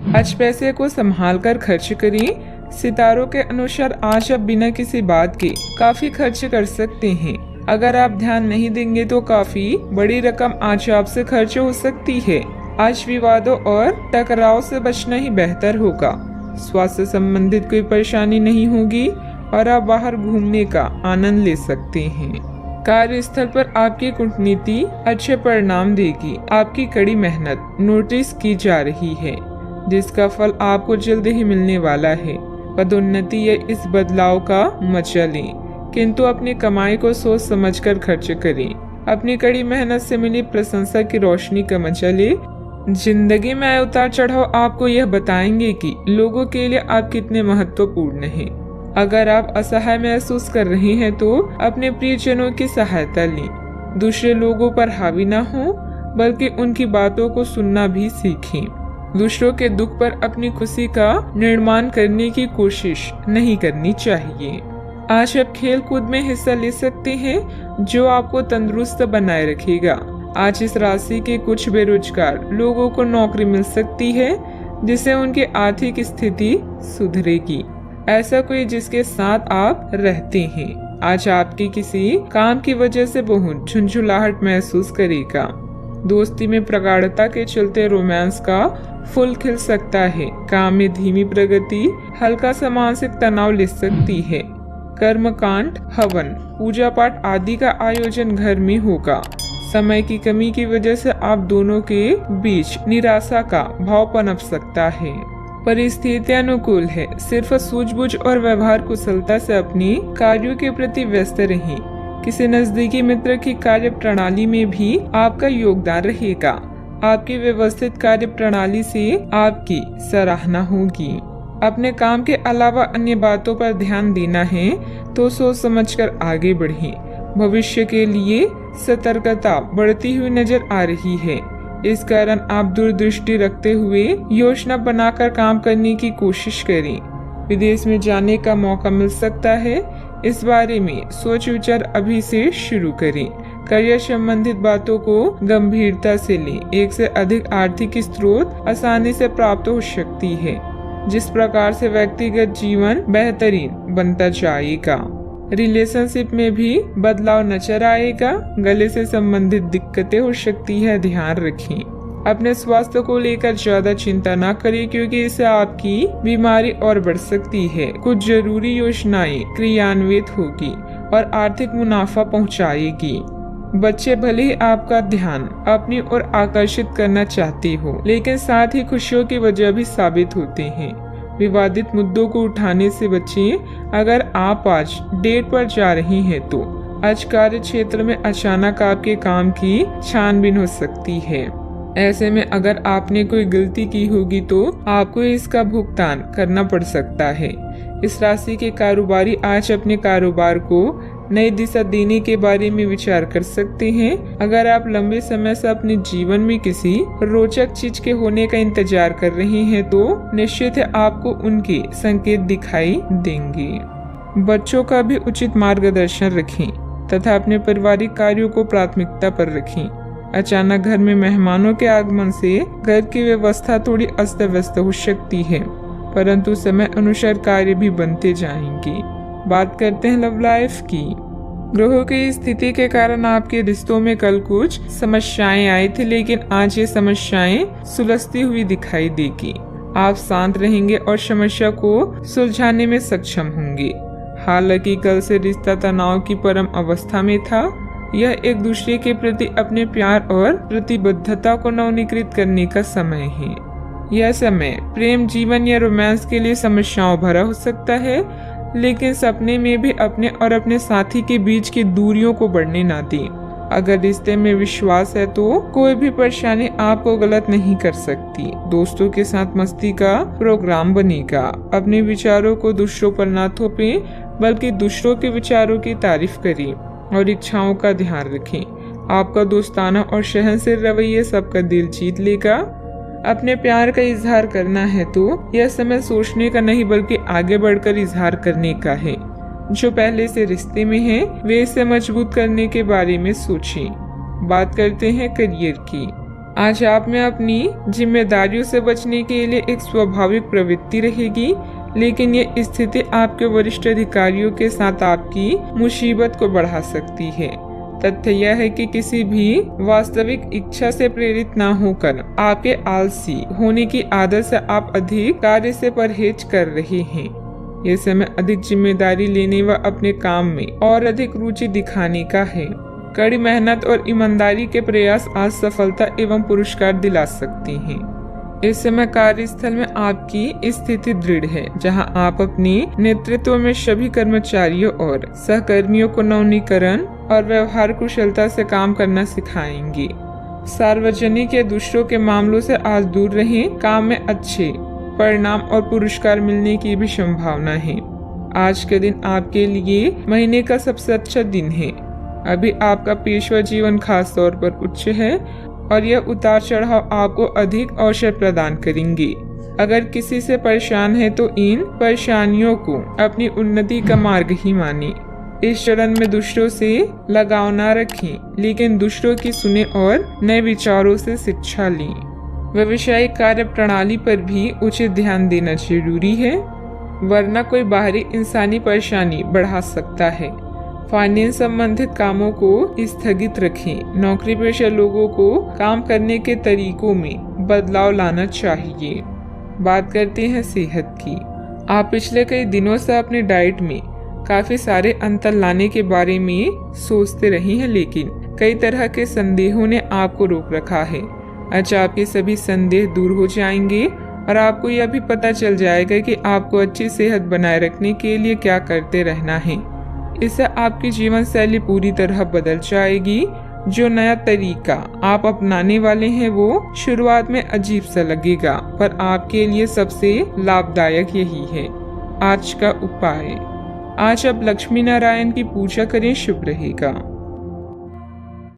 आज पैसे को संभाल कर खर्च करें। सितारों के अनुसार आज आप बिना किसी बात के काफी खर्च कर सकते हैं। अगर आप ध्यान नहीं देंगे तो काफी बड़ी रकम आज आपसे खर्च हो सकती है। आज विवादों और टकराव से बचना ही बेहतर होगा। स्वास्थ्य संबंधित कोई परेशानी नहीं होगी और आप बाहर घूमने का आनंद ले सकते हैं। कार्यस्थल पर आपकी कूटनीति अच्छे परिणाम देगी। आपकी कड़ी मेहनत नोटिस की जा रही है, जिसका फल आपको जल्द ही मिलने वाला है। पदोन्नति या इस बदलाव का मजा लें, किंतु अपनी कमाई को सोच समझकर खर्च करें। अपनी कड़ी मेहनत से मिली प्रशंसा की रोशनी का मजा लें। जिंदगी में आए उतार चढ़ाव आपको यह बताएंगे कि लोगों के लिए आप कितने महत्वपूर्ण हैं। अगर आप असहाय महसूस कर रहे हैं तो अपने प्रियजनों की सहायता लें। दूसरे लोगों पर हावी न हो, बल्कि उनकी बातों को सुनना भी सीखें। दूसरों के दुख पर अपनी खुशी का निर्माण करने की कोशिश नहीं करनी चाहिए। आज आप खेल कूद में हिस्सा ले सकते हैं, जो आपको तंदुरुस्त बनाए रखेगा। आज इस राशि के कुछ बेरोजगार लोगों को नौकरी मिल सकती है, जिससे उनकी आर्थिक स्थिति सुधरेगी। ऐसा कोई जिसके साथ आप रहते हैं आज आपकी किसी काम की वजह से बहुत झुंझुलाहट महसूस करेगा। दोस्ती में प्रगाढ़ता के चलते रोमांस का फूल खिल सकता है। काम में धीमी प्रगति हल्का सा मानसिक तनाव ले सकती है। कर्मकांड, हवन, पूजा पाठ आदि का आयोजन घर में होगा। समय की कमी की वजह से आप दोनों के बीच निराशा का भाव पनप सकता है। परिस्थितियां अनुकूल है। सिर्फ सूझबूझ और व्यवहार कुशलता से अपने कार्यों के प्रति व्यस्त रहें। किसी नजदीकी मित्र की कार्य प्रणाली में भी आपका योगदान रहेगा। आपकी व्यवस्थित कार्य प्रणाली से आपकी सराहना होगी। अपने काम के अलावा अन्य बातों पर ध्यान देना है तो सोच समझकर आगे बढ़ें। भविष्य के लिए सतर्कता बढ़ती हुई नजर आ रही है। इस कारण आप दूरदृष्टि रखते हुए योजना बनाकर काम करने की कोशिश करें। विदेश में जाने का मौका मिल सकता है। इस बारे में सोच विचार अभी से शुरू करें। करियर संबंधित बातों को गंभीरता से लें। एक से अधिक आर्थिक स्रोत आसानी से प्राप्त हो सकती है, जिस प्रकार से व्यक्तिगत जीवन बेहतरीन बनता जाएगा। रिलेशनशिप में भी बदलाव नजर आएगा। गले से संबंधित दिक्कतें हो सकती है, ध्यान रखें। अपने स्वास्थ्य को लेकर ज्यादा चिंता न करें, क्योंकि इससे आपकी बीमारी और बढ़ सकती है। कुछ जरूरी योजनाएं क्रियान्वित होगी और आर्थिक मुनाफा पहुंचाएगी। बच्चे भले ही आपका ध्यान अपनी ओर आकर्षित करना चाहते हो, लेकिन साथ ही खुशियों की वजह भी साबित होते हैं। विवादित मुद्दों को उठाने से बचें। अगर आप आज डेट पर जा रही हैं तो आज कार्य क्षेत्र में अचानक आपके काम की छानबीन हो सकती है। ऐसे में अगर आपने कोई गलती की होगी तो आपको इसका भुगतान करना पड़ सकता है। इस राशि के कारोबारी आज अपने कारोबार को नई दिशा देने के बारे में विचार कर सकते हैं। अगर आप लंबे समय से अपने जीवन में किसी रोचक चीज के होने का इंतजार कर रहे हैं तो निश्चित है आपको उनके संकेत दिखाई देंगे। बच्चों का भी उचित मार्गदर्शन रखें तथा अपने पारिवारिक कार्यों को प्राथमिकता पर रखें। अचानक घर में मेहमानों के आगमन से घर की व्यवस्था थोड़ी अस्त व्यस्त हो सकती है, परंतु समय अनुसार कार्य भी बनते जाएंगे। बात करते हैं लव लाइफ की। ग्रहों की स्थिति के कारण आपके रिश्तों में कल कुछ समस्याएं आई थी, लेकिन आज ये समस्याएं सुलझती हुई दिखाई देगी। आप शांत रहेंगे और समस्या को सुलझाने में सक्षम होंगे। हालांकि कल से रिश्ता तनाव की परम अवस्था में था। यह एक दूसरे के प्रति अपने प्यार और प्रतिबद्धता को नवीनीकृत करने का समय है। यह समय प्रेम जीवन या रोमांस के लिए समस्याओं भरा हो सकता है, लेकिन सपने में भी अपने और अपने साथी के बीच की दूरियों को बढ़ने ना दें। अगर रिश्ते में विश्वास है तो कोई भी परेशानी आपको गलत नहीं कर सकती। दोस्तों के साथ मस्ती का प्रोग्राम बनेगा। अपने विचारों को दूसरों पर ना थोपें, बल्कि दूसरों के विचारों की तारीफ करें और इच्छाओं का ध्यान रखें। आपका दोस्ताना और सहनशील रवैया सबका दिल जीत लेगा। अपने प्यार का इजहार करना है तो यह समय सोचने का नहीं, बल्कि आगे बढ़कर इजहार करने का है। जो पहले से रिश्ते में हैं, वे इसे मजबूत करने के बारे में सोचें। बात करते हैं करियर की। आज आप में अपनी जिम्मेदारियों से बचने के लिए एक स्वाभाविक प्रवृत्ति रहेगी, लेकिन ये स्थिति आपके वरिष्ठ अधिकारियों के साथ आपकी मुसीबत को बढ़ा सकती है। तथ्य यह है कि किसी भी वास्तविक इच्छा से प्रेरित न होकर आपके आलसी होने की आदत से आप अधिक कार्य से परहेज कर रहे हैं। ये समय अधिक जिम्मेदारी लेने व अपने काम में और अधिक रुचि दिखाने का है। कड़ी मेहनत और ईमानदारी के प्रयास आज सफलता एवं पुरस्कार दिला सकते हैं। इस समय कार्यस्थल में आपकी स्थिति दृढ़ है, जहां आप अपने नेतृत्व में सभी कर्मचारियों और सहकर्मियों को नवीनीकरण और व्यवहार कुशलता से काम करना सिखाएंगे। सार्वजनिक या दूसरों के मामलों से आज दूर रहें। काम में अच्छे परिणाम और पुरस्कार मिलने की भी संभावना है। आज के दिन आपके लिए महीने का सबसे अच्छा दिन है। अभी आपका पेशवा जीवन खास तौर पर उच्च है और यह उतार चढ़ाव आपको अधिक अवसर प्रदान करेंगे। अगर किसी से परेशान है तो इन परेशानियों को अपनी उन्नति का मार्ग ही माने। इस चरण में दूसरों से लगाव न रखें, लेकिन दूसरों की सुने और नए विचारों से शिक्षा लें। व्यवसायिक कार्य प्रणाली पर भी उचित ध्यान देना जरूरी है, वरना कोई बाहरी इंसानी परेशानी बढ़ा सकता है। फाइनेंस संबंधित कामों को स्थगित रखें। नौकरी पेशा लोगों को काम करने के तरीकों में बदलाव लाना चाहिए। बात करते हैं सेहत की। आप पिछले कई दिनों से अपने डाइट में काफी सारे अंतर लाने के बारे में सोचते रही हैं, लेकिन कई तरह के संदेहों ने आपको रोक रखा है। आज आपके सभी संदेह दूर हो जाएंगे और आपको यह भी पता चल जाएगा कि आपको अच्छी सेहत बनाए रखने के लिए क्या करते रहना है। इससे आपकी जीवन शैली पूरी तरह बदल जाएगी। जो नया तरीका आप अपनाने वाले हैं वो शुरुआत में अजीब सा लगेगा, पर आपके लिए सबसे लाभदायक यही है। आज का उपाय, आज आप लक्ष्मी नारायण की पूजा करें, शुभ रहेगा।